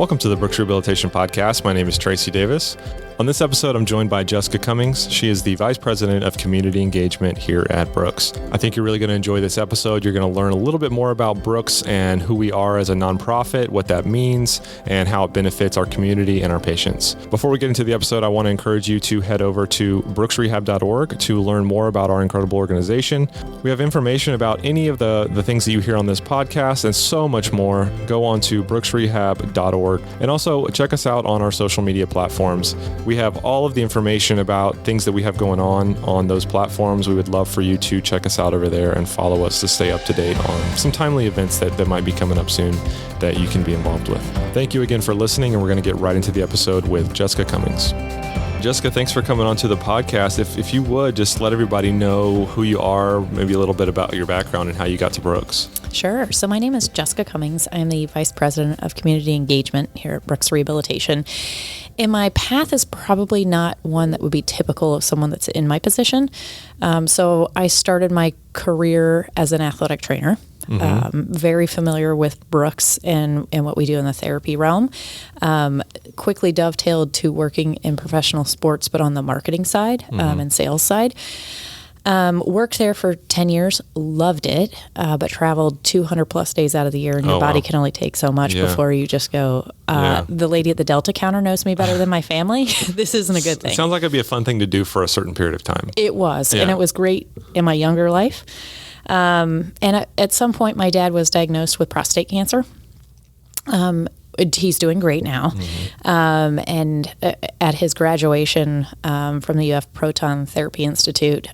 Welcome to the Brooks Rehabilitation Podcast. My name is Tracy Davis. On this episode, I'm joined by Jessica Cummings. She is the Vice President of Community Engagement here at Brooks. I think you're really going to enjoy this episode. You're going to learn a little bit more about Brooks and who we are as a nonprofit, what that means, and how it benefits our community and our patients. Before we get into the episode, I want to encourage you to head over to brooksrehab.org to learn more about our incredible organization. We have information about any of the things that you hear on this podcast and so much more. Go on to brooksrehab.org and also check us out on our social media platforms. We have all of the information about things that we have going on those platforms. We would love for you to check us out over there and follow us to stay up to date on some timely events that might be coming up soon that you can be involved with. Thank you again for listening, and we're going to get right into the episode with Jessica Cummings. Jessica, thanks for coming on to the podcast. If you would, just let everybody know who you are, maybe a little bit about your background and how you got to Brooks. Sure. So my name is Jessica Cummings. I am the Vice President of Community Engagement here at Brooks Rehabilitation. And my path is probably not one that would be typical of someone that's in my position. So I started my career as an athletic trainer. Very familiar with Brooks and what we do in the therapy realm. Quickly dovetailed to working in professional sports, but on the marketing side and sales side. Worked there for 10 years, loved it, but traveled 200 plus days out of the year, and your body can only take so much before you just go, the lady at the Delta counter knows me better than my family. This isn't a good thing. It sounds like it'd be a fun thing to do for a certain period of time. It was, and it was great in my younger life. And at some point, my dad was diagnosed with prostate cancer. He's doing great now. And at his graduation from the UF Proton Therapy Institute,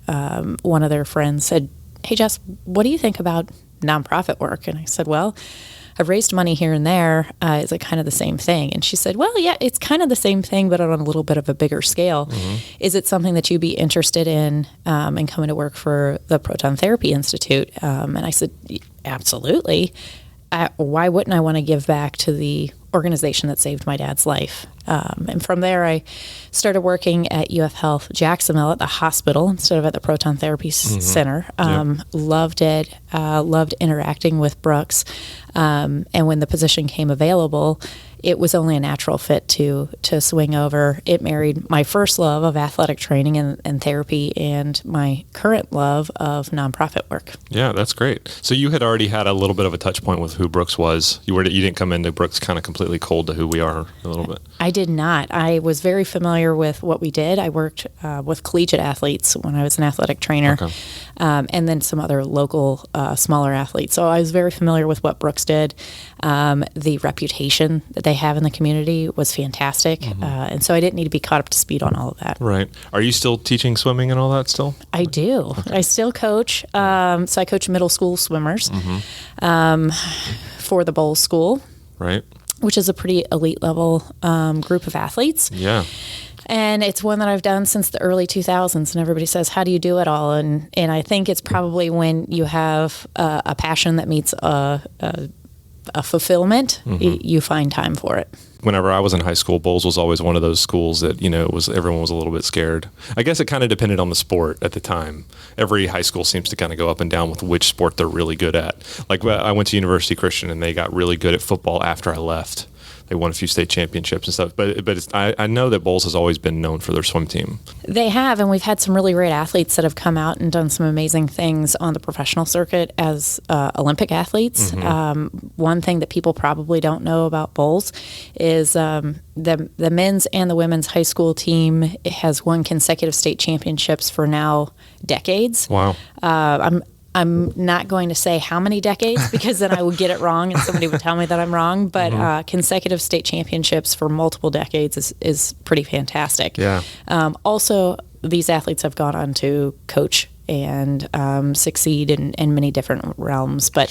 one of their friends said, "Hey, Jess, what do you think about nonprofit work?" And I said, "Well, I've raised money here and there. Is it kind of the same thing?" And she said, "Well, yeah, it's kind of the same thing, but on a little bit of a bigger scale. Is it something that you'd be interested in coming to work for the Proton Therapy Institute?" And I said, "Absolutely. Why wouldn't I want to give back to the organization that saved my dad's life?" And from there, I started working at UF Health Jacksonville at the hospital instead of at the Proton Therapy Center. Loved it, loved interacting with Brooks. And when the position came available, it was only a natural fit to swing over. It married my first love of athletic training and therapy and my current love of nonprofit work. Yeah, that's great. So you had already had a little bit of a touch point with who Brooks was. You didn't come into Brooks kind of completely cold to who we are a little bit. I did not. I was very familiar with what we did. I worked with collegiate athletes when I was an athletic trainer, and then some other local smaller athletes. So I was very familiar with what Brooks did. The reputation that they have in the community was fantastic. And so I didn't need to be caught up to speed on all of that. Right. Are you still teaching swimming and all that still? I do. Okay. I still coach. So I coach middle school swimmers for the Bowl School. Right. Which is a pretty elite level group of athletes. Yeah. And it's one that I've done since the early 2000s, and everybody says, "How do you do it all?" And I think it's probably when you have a passion that meets a fulfillment, you find time for it. Whenever I was in high school, bowls was always one of those schools that, everyone was a little bit scared. I guess it kind of depended on the sport at the time. Every high school seems to kind of go up and down with which sport they're really good at. Like I went to University Christian and they got really good at football after I left. They won a few state championships and stuff, but I know that Bowls has always been known for their swim team. They have, and we've had some really great athletes that have come out and done some amazing things on the professional circuit as Olympic athletes. One thing that people probably don't know about Bowls is the men's and the women's high school team has won consecutive state championships for now decades. Wow. I'm not going to say how many decades because then I would get it wrong and somebody would tell me that I'm wrong, but consecutive state championships for multiple decades is pretty fantastic. Yeah. Also, these athletes have gone on to coach and succeed in many different realms, but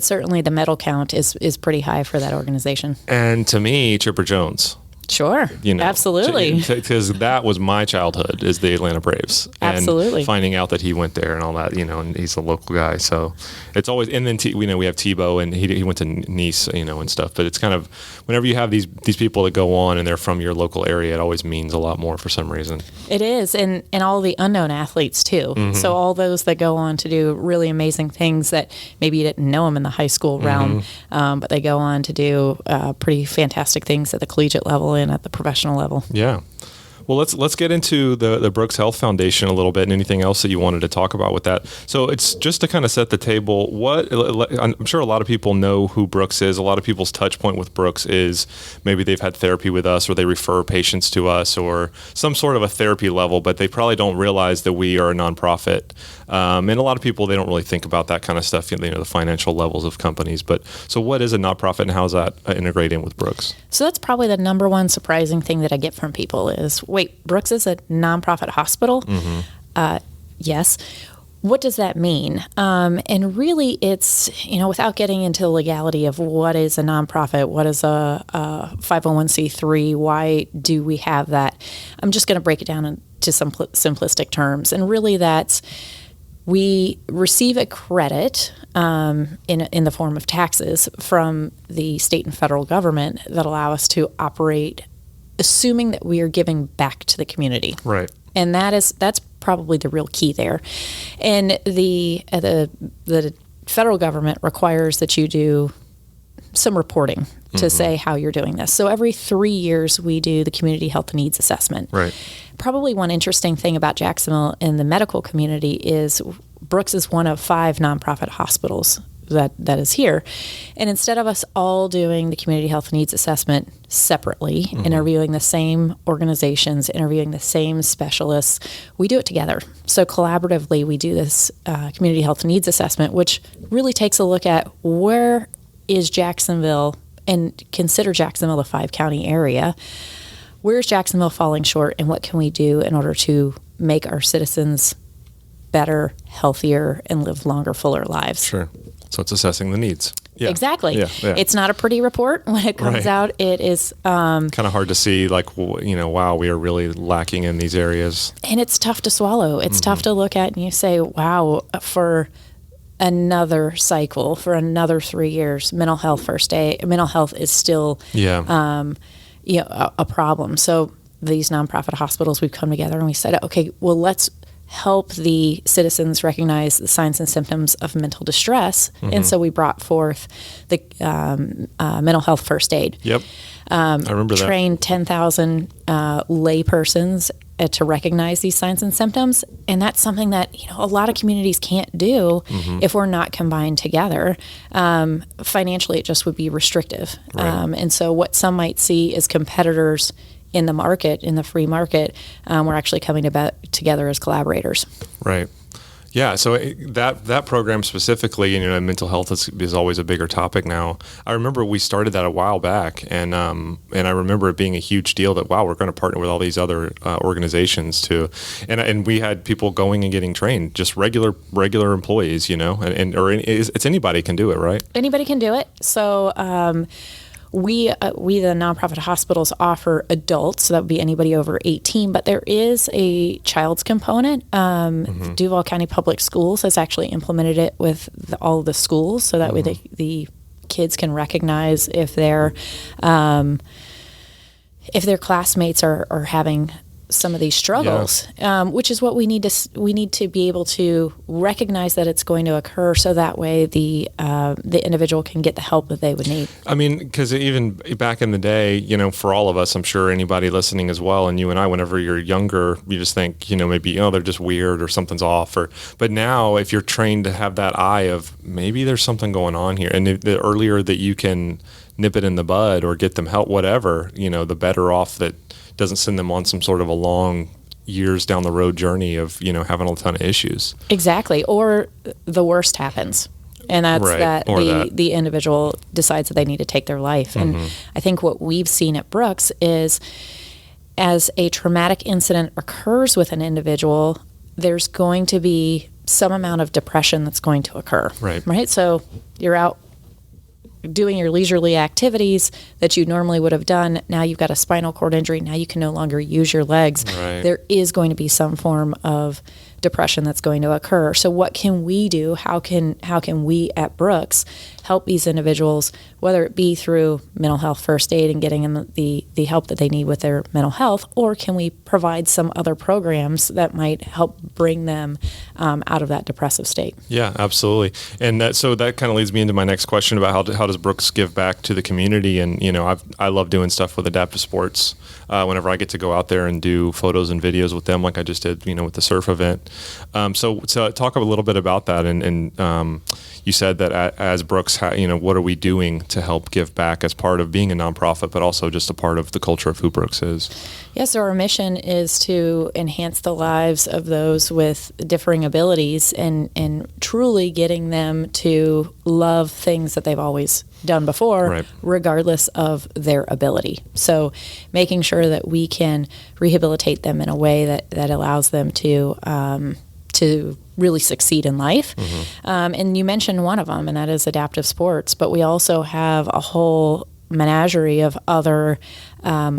certainly the medal count is pretty high for that organization. And to me, Chipper Jones. Sure. Absolutely. Because that was my childhood, is the Atlanta Braves. And Absolutely. finding out that he went there and all that, and he's a local guy. So it's always, and then, we have Tebow, and he went to Nice, and stuff. But it's kind of, whenever you have these people that go on and they're from your local area, it always means a lot more for some reason. It is. And all the unknown athletes too. Mm-hmm. So all those that go on to do really amazing things that maybe you didn't know them in the high school realm, but they go on to do pretty fantastic things at the collegiate level and at the professional level. Yeah. Well, let's get into the Brooks Health Foundation a little bit, and anything else that you wanted to talk about with that. So it's just to kind of set the table. I'm sure a lot of people know who Brooks is. A lot of people's touch point with Brooks is maybe they've had therapy with us, or they refer patients to us, or some sort of a therapy level, but they probably don't realize that we are a nonprofit. And a lot of people, they don't really think about that kind of stuff, the financial levels of companies. But so what is a nonprofit, and how does that integrate in with Brooks? So that's probably the number one surprising thing that I get from people is, wait, Brooks is a nonprofit hospital? Yes. What does that mean? And really it's, without getting into the legality of what is a nonprofit, what is a 501c3, why do we have that? I'm just going to break it down into some simplistic terms. And really that's, we receive a credit in the form of taxes from the state and federal government that allow us to operate, assuming that we are giving back to the community. Right. And that's probably the real key there. And the federal government requires that you do some reporting to say how you're doing this. So every 3 years we do the community health needs assessment. Right. Probably one interesting thing about Jacksonville in the medical community is Brooks is one of 5 nonprofit hospitals that is here. And instead of us all doing the community health needs assessment separately, interviewing the same organizations, interviewing the same specialists, we do it together. So collaboratively, we do this community health needs assessment, which really takes a look at where is Jacksonville, and consider Jacksonville the 5-county area. Where's Jacksonville falling short, and what can we do in order to make our citizens better, healthier, and live longer, fuller lives? Sure. So it's assessing the needs. Yeah. Exactly. Yeah. It's not a pretty report when it comes out. It is kind of hard to see, wow, we are really lacking in these areas. And it's tough to swallow. It's tough to look at and you say, wow, for another cycle, for another 3 years, mental health is still a problem. So these nonprofit hospitals, we've come together and we said, okay, well, let's help the citizens recognize the signs and symptoms of mental distress. And so we brought forth the mental health first aid. Yep. I remember that. Trained 10,000 lay persons to recognize these signs and symptoms. And that's something that, a lot of communities can't do if we're not combined together. Financially, it just would be restrictive. Right. And so what some might see as competitors in the market, in the free market, we're actually coming together as collaborators. Right. Yeah. So that program specifically, mental health is always a bigger topic now. I remember we started that a while back, and I remember it being a huge deal that, wow, we're going to partner with all these other organizations too, and we had people going and getting trained, just regular employees, it's anybody can do it, right? Anybody can do it. So. We the nonprofit hospitals offer adults, so that would be anybody over 18, but there is a child's component. Duval County Public Schools has actually implemented it with all of the schools, so that way the kids can recognize if their classmates are having some of these struggles, which is what we need to be able to recognize that it's going to occur, so that way the individual can get the help that they would need. I mean, because even back in the day, for all of us, I'm sure anybody listening as well, and you and I, whenever you're younger, you just think, maybe, they're just weird or something's off. But now, if you're trained to have that eye of maybe there's something going on here, and the earlier that you can nip it in the bud or get them help, whatever, the better off that doesn't send them on some sort of a long years down the road journey of, having a ton of issues. Exactly. Or the worst happens. And that's the individual decides that they need to take their life. And I think what we've seen at Brooks is, as a traumatic incident occurs with an individual, there's going to be some amount of depression that's going to occur. Right. Right? So you're out doing your leisurely activities that you normally would have done. Now you've got a spinal cord injury. Now you can no longer use your legs. Right. There is going to be some form of depression that's going to occur. So what can we do? How can we at Brooks help these individuals, whether it be through mental health first aid and getting them the help that they need with their mental health, or can we provide some other programs that might help bring them out of that depressive state? Yeah, absolutely. And that kind of leads me into my next question about how does Brooks give back to the community? And I love doing stuff with adaptive sports. Whenever I get to go out there and do photos and videos with them, like I just did, with the surf event. So talk a little bit about that. And you said that as Brooks, what are we doing to help give back as part of being a nonprofit, but also just a part of the culture of who Brooks is? Yes, so our mission is to enhance the lives of those with differing abilities and truly getting them to love things that they've always done before, right, regardless of their ability. So making sure that we can rehabilitate them in a way that allows them to really succeed in life. Mm-hmm. And you mentioned one of them, and that is adaptive sports, but we also have a whole menagerie of other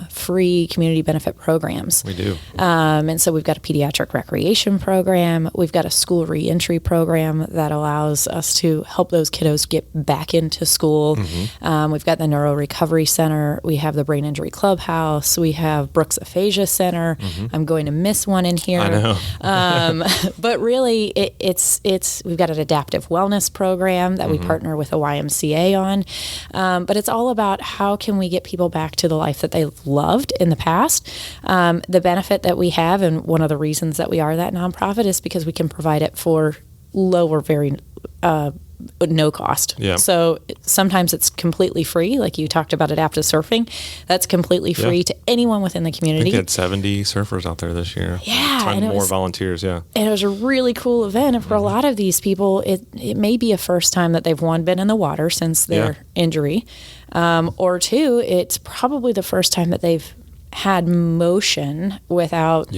free community benefit programs. We do. And so we've got a pediatric recreation program. We've got a school reentry program that allows us to help those kiddos get back into school. Mm-hmm. We've got the Neuro Recovery Center. We have the Brain Injury Clubhouse. We have Brooks Aphasia Center. Mm-hmm. I'm going to miss one in here. I know. But really, it's we've got an adaptive wellness program that mm-hmm. we partner with the YMCA on. But it's all about how can we get people back to the life that they loved in the past. The benefit that we have, and one of the reasons that we are that nonprofit, is because we can provide it for low or very no cost. Yeah. So sometimes it's completely free, like you talked about adaptive surfing. That's completely free to anyone within the community. I think they had 70 surfers out there this year. Yeah. And more volunteers, yeah. And it was a really cool event. And for a lot of these people, it may be a first time that they've, one, been in the water since their injury, or two, it's probably the first time that they've had motion without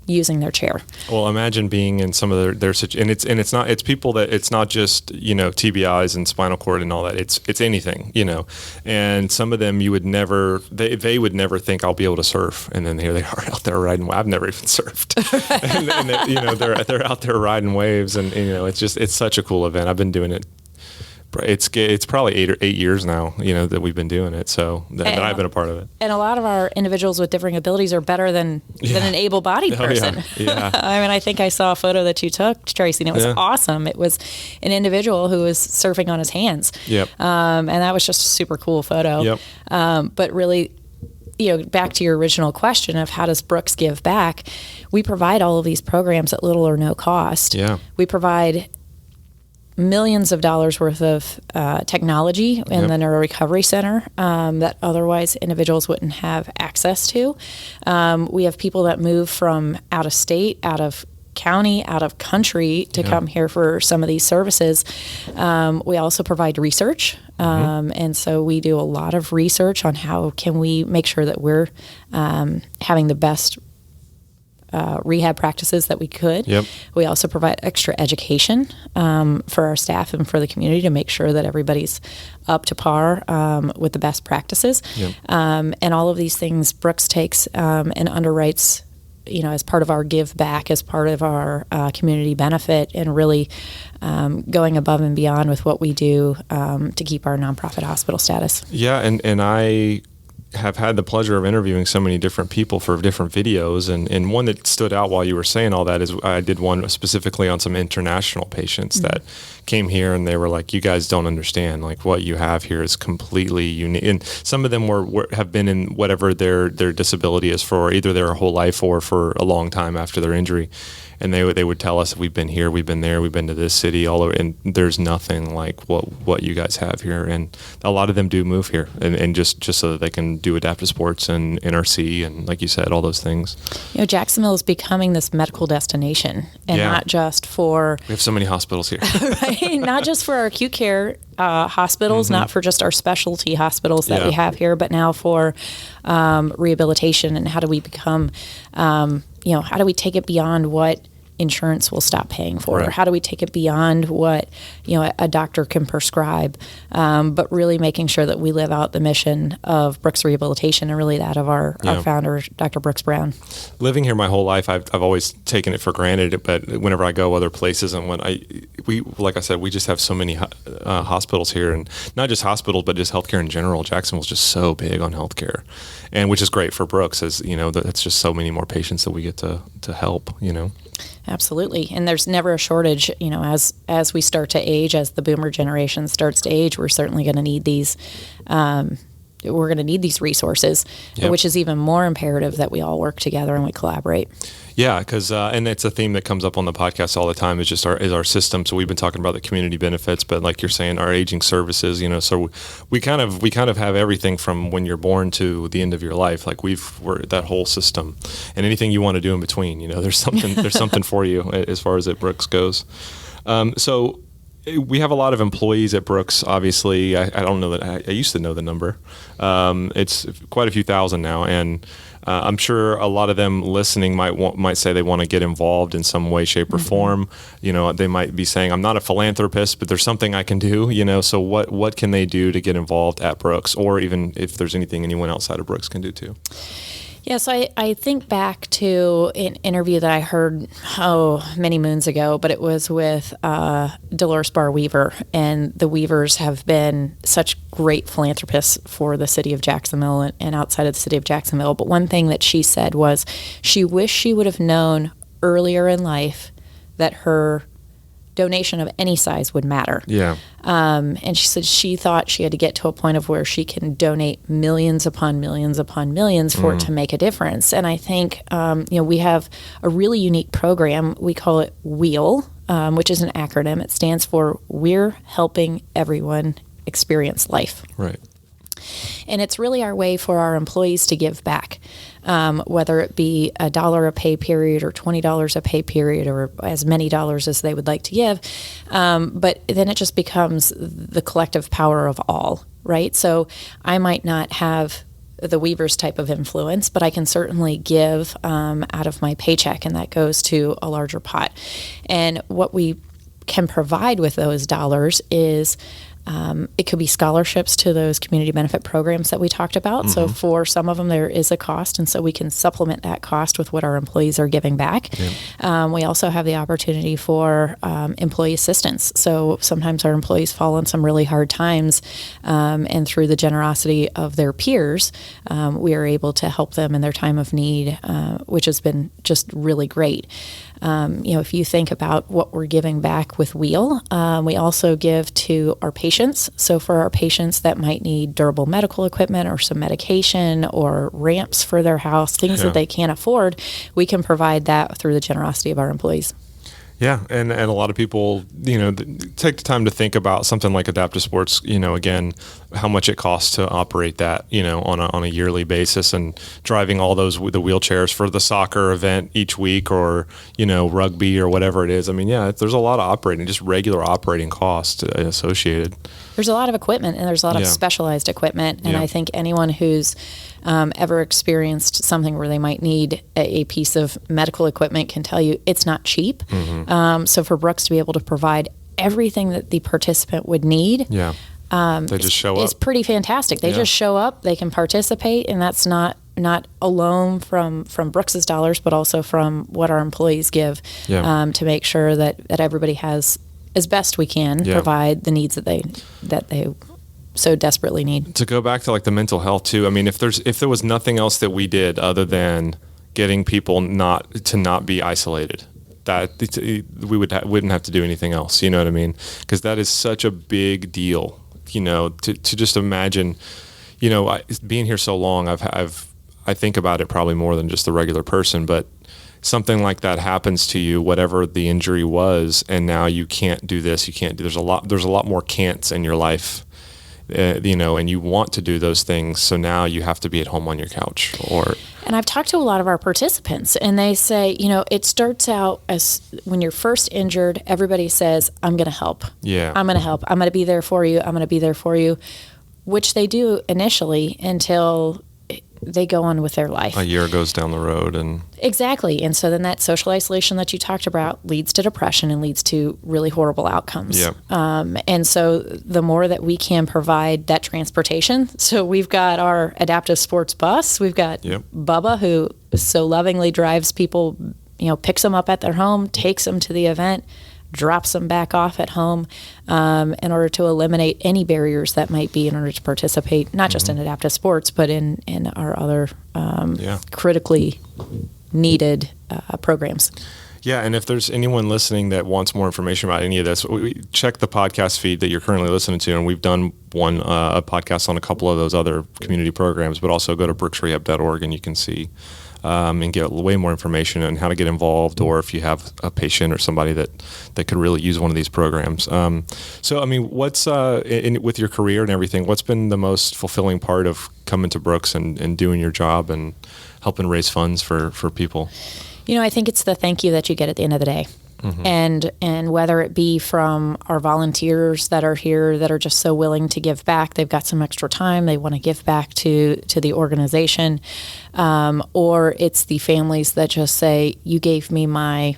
using their chair. Well, imagine being in some of their and it's people that it's not just TBIs and spinal cord and all that. It's anything, and some of them you would never they would never think I'll be able to surf, and then here they are out there riding. I've never even surfed, and they're out there riding waves, and it's such a cool event. I've been doing it. It's probably 8 years now, that we've been doing it. So that I've been a part of it. And a lot of our individuals with differing abilities are better than an able-bodied person. Yeah. I mean, I think I saw a photo that you took, Tracy, and it was awesome. It was an individual who was surfing on his hands. Yep. And that was just a super cool photo. Yep. But really, back to your original question of how does Brooks give back, we provide all of these programs at little or no cost. Yeah. We provide millions of dollars worth of technology in the Neuro Recovery Center that otherwise individuals wouldn't have access to. We have people that move from out of state, out of county, out of country to come here for some of these services. We also provide research. And so we do a lot of research on how can we make sure that we're having the best rehab practices that we could. Yep. We also provide extra education for our staff and for the community to make sure that everybody's up to par with the best practices. Yep. And all of these things Brooks takes and underwrites, as part of our give back, as part of our community benefit, and really going above and beyond with what we do to keep our nonprofit hospital status. Yeah, and I have had the pleasure of interviewing so many different people for different videos, and one that stood out while you were saying all that is I did one specifically on some international patients that came here, and they were like, you guys don't understand, like what you have here is completely unique. And some of them have been in whatever their disability is for either their whole life or for a long time after their injury. And they would tell us, we've been here, we've been there, we've been to this city, all over, and there's nothing like what you guys have here. And a lot of them do move here, and just so that they can do adaptive sports and NRC, and like you said, all those things. Jacksonville is becoming this medical destination, and not just for... We have so many hospitals here. Right? Not just for our acute care hospitals, not for just our specialty hospitals that we have here, but now for rehabilitation, and how do we become... how do we take it beyond what insurance will stop paying for? Right. Or how do we take it beyond what, a doctor can prescribe? But really making sure that we live out the mission of Brooks Rehabilitation and really that of our founder, Dr. Brooks Brown. Living here my whole life, I've always taken it for granted, but whenever I go other places and like I said, we just have so many hospitals here, and not just hospitals, but just healthcare in general. Jacksonville's just so big on healthcare, and which is great for Brooks, as that's just so many more patients that we get to help. Absolutely. And there's never a shortage, as we start to age, as the boomer generation starts to age, we're certainly going to need these resources, which is even more imperative that we all work together and we collaborate. Yeah, because and it's a theme that comes up on the podcast all the time is just our system. So we've been talking about the community benefits, but like you're saying, our aging services. So we kind of have everything from when you're born to the end of your life. Like we're that whole system, and anything you want to do in between. There's something for you as far as at Brooks goes. So we have a lot of employees at Brooks. Obviously, I don't know that I used to know the number. It's quite a few thousand now, and I'm sure a lot of them listening might say they want to get involved in some way, shape, or form. They might be saying, "I'm not a philanthropist, but there's something I can do." So what can they do to get involved at Brooks, or even if there's anything anyone outside of Brooks can do too? Yeah, so I think back to an interview that I heard, many moons ago, but it was with Dolores Barr Weaver, and the Weavers have been such great philanthropists for the city of Jacksonville and outside of the city of Jacksonville. But one thing that she said was she wished she would have known earlier in life that her donation of any size would matter. Yeah. And she said she thought she had to get to a point of where she can donate millions upon millions upon millions for it to make a difference. And I think, we have a really unique program. We call it WHEEL, which is an acronym. It stands for We're Helping Everyone Experience Life. Right. And it's really our way for our employees to give back, whether it be $1 a pay period or $20 a pay period or as many dollars as they would like to give. But then it just becomes the collective power of all, right? So I might not have the Weavers type of influence, but I can certainly give out of my paycheck, and that goes to a larger pot. And what we can provide with those dollars is it could be scholarships to those community benefit programs that we talked about. So for some of them, there is a cost, and so we can supplement that cost with what our employees are giving back. Yeah. We also have the opportunity for employee assistance. So sometimes our employees fall on some really hard times, and through the generosity of their peers, we are able to help them in their time of need, which has been just really great. If you think about what we're giving back with WHEEL, we also give to our patients. So for our patients that might need durable medical equipment or some medication or ramps for their house, things that they can't afford, we can provide that through the generosity of our employees. Yeah, and a lot of people, take the time to think about something like adaptive sports, again, how much it costs to operate that, on a yearly basis, and driving all the wheelchairs for the soccer event each week, or, rugby or whatever it is. I mean, yeah, there's a lot of just regular operating costs associated. There's a lot of equipment, and there's a lot of specialized equipment. And I think anyone who's ever experienced something where they might need a piece of medical equipment can tell you it's not cheap. So for Brooks to be able to provide everything that the participant would need, they just show up. It's pretty fantastic. They just show up, they can participate, and that's not alone from Brooks's dollars, but also from what our employees give to make sure that everybody has, as best we can, provide the needs that they so desperately need. To go back to like the mental health too, I mean, if there was nothing else that we did other than getting people not be isolated, that we wouldn't have to do anything else. You know what I mean? Because that is such a big deal. To just imagine, being here so long, I think about it probably more than just the regular person, but something like that happens to you, whatever the injury was, and now you can't do this, you can't do. There's a lot more can'ts in your life. And you want to do those things, so now you have to be at home on your couch. And I've talked to a lot of our participants, and they say, it starts out as when you're first injured, everybody says, I'm going to help. Yeah. I'm going to help. I'm going to be there for you. I'm going to be there for you, which they do initially until they go on with their life. A year goes down the road, and exactly. And so then that social isolation that you talked about leads to depression and leads to really horrible outcomes. Yep. And so the more that we can provide that transportation, so we've got our adaptive sports bus, we've got Bubba, who so lovingly drives people, picks them up at their home, takes them to the event, drops them back off at home, in order to eliminate any barriers that might be in order to participate, not just in adaptive sports, but in our other critically needed programs. Yeah, and if there's anyone listening that wants more information about any of this, check the podcast feed that you're currently listening to, and we've done a podcast on a couple of those other community programs, but also go to brooksrehab.org and you can see and get way more information on how to get involved, or if you have a patient or somebody that could really use one of these programs. So, I mean, what's with your career and everything, what's been the most fulfilling part of coming to Brooks and doing your job and helping raise funds for people? I think it's the thank you that you get at the end of the day. And whether it be from our volunteers that are here that are just so willing to give back, they've got some extra time, they want to give back to the organization, or it's the families that just say, you gave me my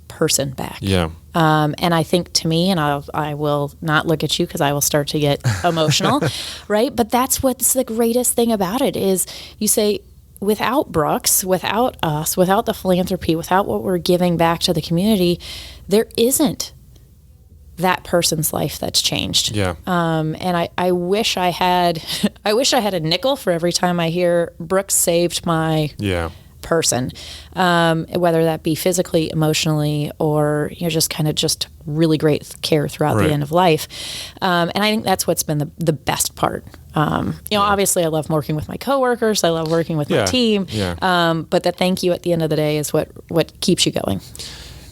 person back. Yeah. And I think to me, and I will not look at you because I will start to get emotional, right? But that's what's the greatest thing about it is you say, without Brooks, without us, without the philanthropy, without what we're giving back to the community, there isn't that person's life that's changed. Yeah. And I wish I had, a nickel for every time I hear Brooks saved my person, whether that be physically, emotionally, or just really great care throughout the end of life. And I think that's what's been the best part. Obviously I love working with my coworkers. I love working with my team. But the thank you at the end of the day is what keeps you going.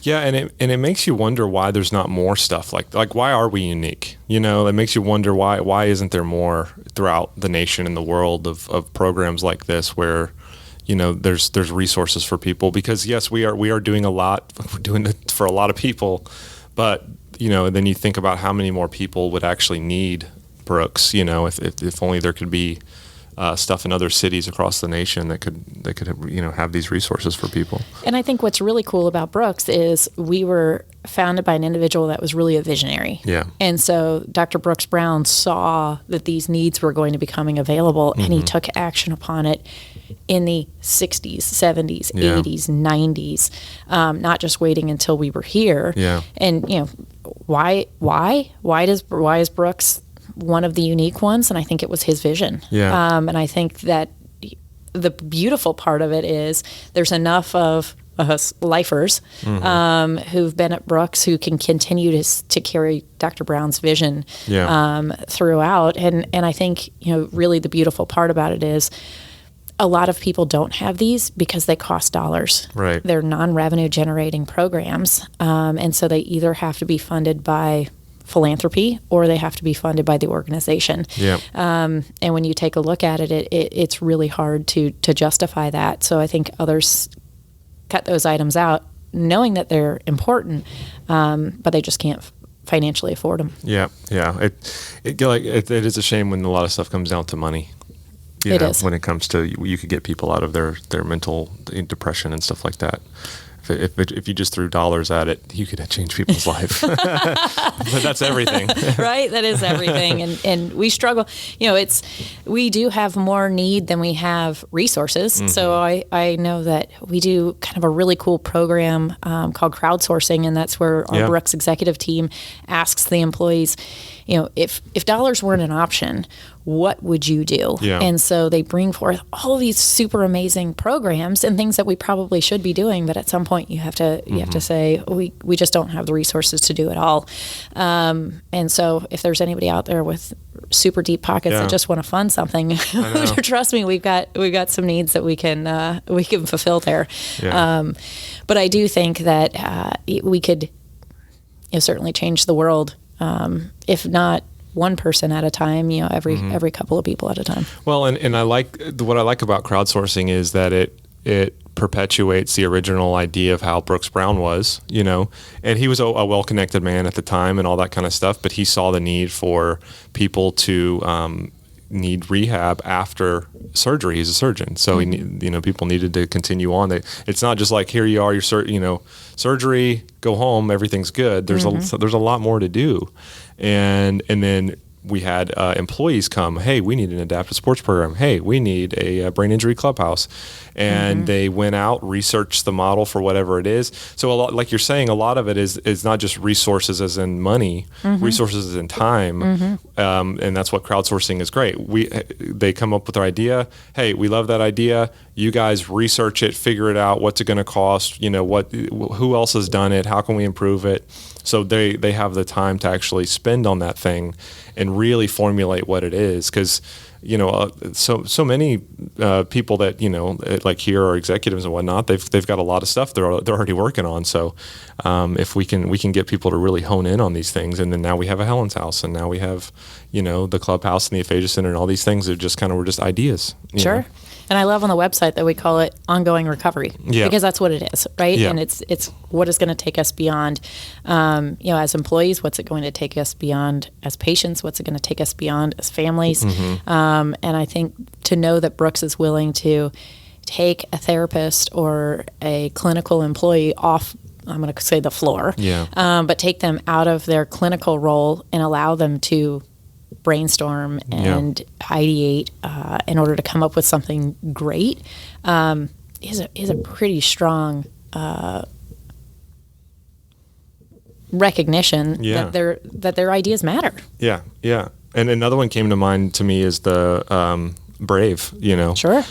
Yeah, and it makes you wonder why there's not more stuff like why are we unique? It makes you wonder why isn't there more throughout the nation and the world of programs like this where there's resources for people, because yes, we are doing a lot. We're doing it for a lot of people, but then you think about how many more people would actually need Brooks. If only there could be stuff in other cities across the nation that could have these resources for people. And I think what's really cool about Brooks is we were founded by an individual that was really a visionary. Yeah. And so Dr. Brooks Brown saw that these needs were going to be becoming available, and he took action upon it in the 60s, 70s, 80s, 90s, not just waiting until we were here. Yeah. And why is Brooks one of the unique ones? And I think it was his vision. Yeah. And I think that the beautiful part of it is there's enough of us lifers who've been at Brooks who can continue to carry Dr. Brown's vision throughout. And I think, really the beautiful part about it is a lot of people don't have these because they cost dollars. Right. They're non-revenue generating programs. And so they either have to be funded by philanthropy or they have to be funded by the organization. Yeah. And when you take a look at it, it's really hard to justify that. So I think others cut those items out knowing that they're important, but they just can't financially afford them. Yeah. Yeah. It is a shame when a lot of stuff comes down to money. It is. When it comes to, you could get people out of their mental depression and stuff like that. If you just threw dollars at it, you could change people's life. But that's everything. Right? That is everything. And we struggle. We do have more need than we have resources. Mm-hmm. So I know that we do kind of a really cool program called crowdsourcing, and that's where our Brooks executive team asks the employees, if dollars weren't an option, what would you do? Yeah. And so they bring forth all of these super amazing programs and things that we probably should be doing, but at some point you have to say we just don't have the resources to do it all. And so if there's anybody out there with super deep pockets that just want to fund something, trust me, we've got some needs that we can fulfill there. Yeah. But I do think that we could certainly change the world, if not one person at a time, every couple of people at a time. Well, and what I like about crowdsourcing is that it perpetuates the original idea of how Brooks Brown was, and he was a well-connected man at the time and all that kind of stuff, but he saw the need for people to need rehab after surgery. He's a surgeon, so people needed to continue on. It's not just like, here you are, surgery, go home, everything's good. There's a lot more to do, and then we had employees come. Hey, we need an adaptive sports program. Hey, we need a brain injury clubhouse, and they went out, researched the model for whatever it is. So a lot, like you're saying, a lot of it is not just resources as in money, resources as in time, and that's what crowdsourcing is great. They come up with their idea. Hey, we love that idea. You guys research it, figure it out. What's it going to cost? Who else has done it? How can we improve it? So they have the time to actually spend on that thing and really formulate what it is, because so many people that like here are executives and whatnot. They've got a lot of stuff they're already working on. So if we can get people to really hone in on these things, and then now we have a Helen's House, and now we have the clubhouse and the aphasia center, and all these things are just were just ideas. Sure. And I love on the website that we call it ongoing recovery, because that's what it is, right? Yeah. And it's what is going to take us beyond, as employees, what's it going to take us beyond as patients, what's it going to take us beyond as families. And I think to know that Brooks is willing to take a therapist or a clinical employee off, I'm going to say the floor, but take them out of their clinical role and allow them to brainstorm and ideate in order to come up with something great is a pretty strong recognition that their ideas matter. Yeah. And another one came to mind to me is the Brave. Sure.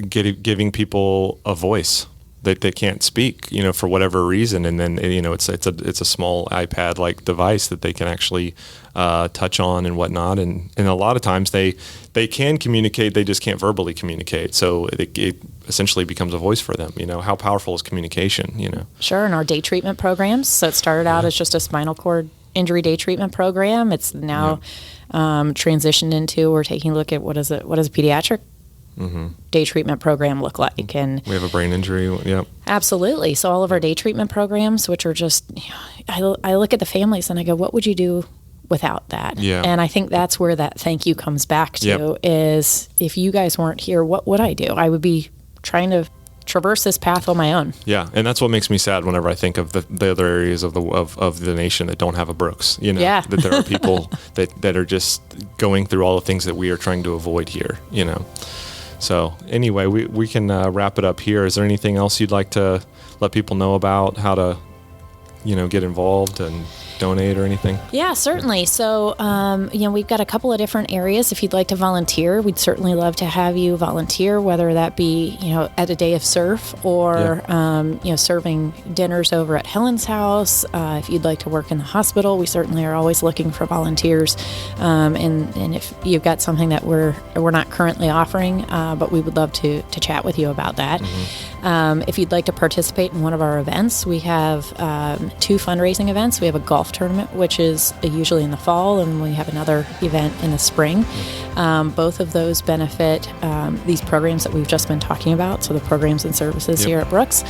Giving people a voice that they can't speak, for whatever reason, and then it's a small iPad like device that they can actually touch on and whatnot, and a lot of times they can communicate, they just can't verbally communicate, so it essentially becomes a voice for them. How powerful is communication? Sure. And our day treatment programs. So it started out as just a spinal cord injury day treatment program. It's now transitioned into, we're taking a look at what does a pediatric day treatment program look like, and we have a brain injury. Absolutely. So all of our day treatment programs, which are just, I look at the families and I go, what would you do without that? And I think that's where that thank you comes back to, is if you guys weren't here, what would I do? I would be trying to traverse this path on my own. And that's what makes me sad whenever I think of the other areas of the nation that don't have a Brooks. That there are people that are just going through all the things that we are trying to avoid here. So anyway, we can wrap it up here. Is there anything else you'd like to let people know about, how to, get involved and donate or anything? Yeah, certainly. So, we've got a couple of different areas. If you'd like to volunteer, we'd certainly love to have you volunteer, whether that be, at a day of surf or, serving dinners over at Helen's House. If you'd like to work in the hospital, we certainly are always looking for volunteers. And if you've got something that we're not currently offering, but we would love to chat with you about that. If you'd like to participate in one of our events, we have 2 fundraising events. We have a golf tournament, which is usually in the fall, and we have another event in the spring. Both of those benefit these programs that we've just been talking about, so the programs and services here at Brooks.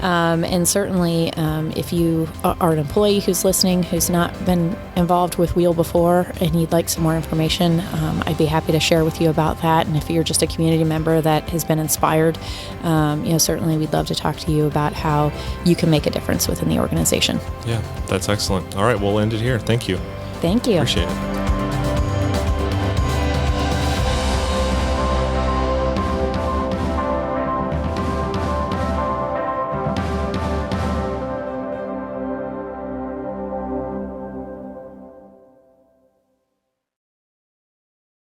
And certainly, if you are an employee who's listening, who's not been involved with Wheel before, and you'd like some more information, I'd be happy to share with you about that. And if you're just a community member that has been inspired, certainly we'd love to talk to you about how you can make a difference within the organization. Yeah, that's excellent. All right, we'll end it here. Thank you. Thank you. Appreciate it.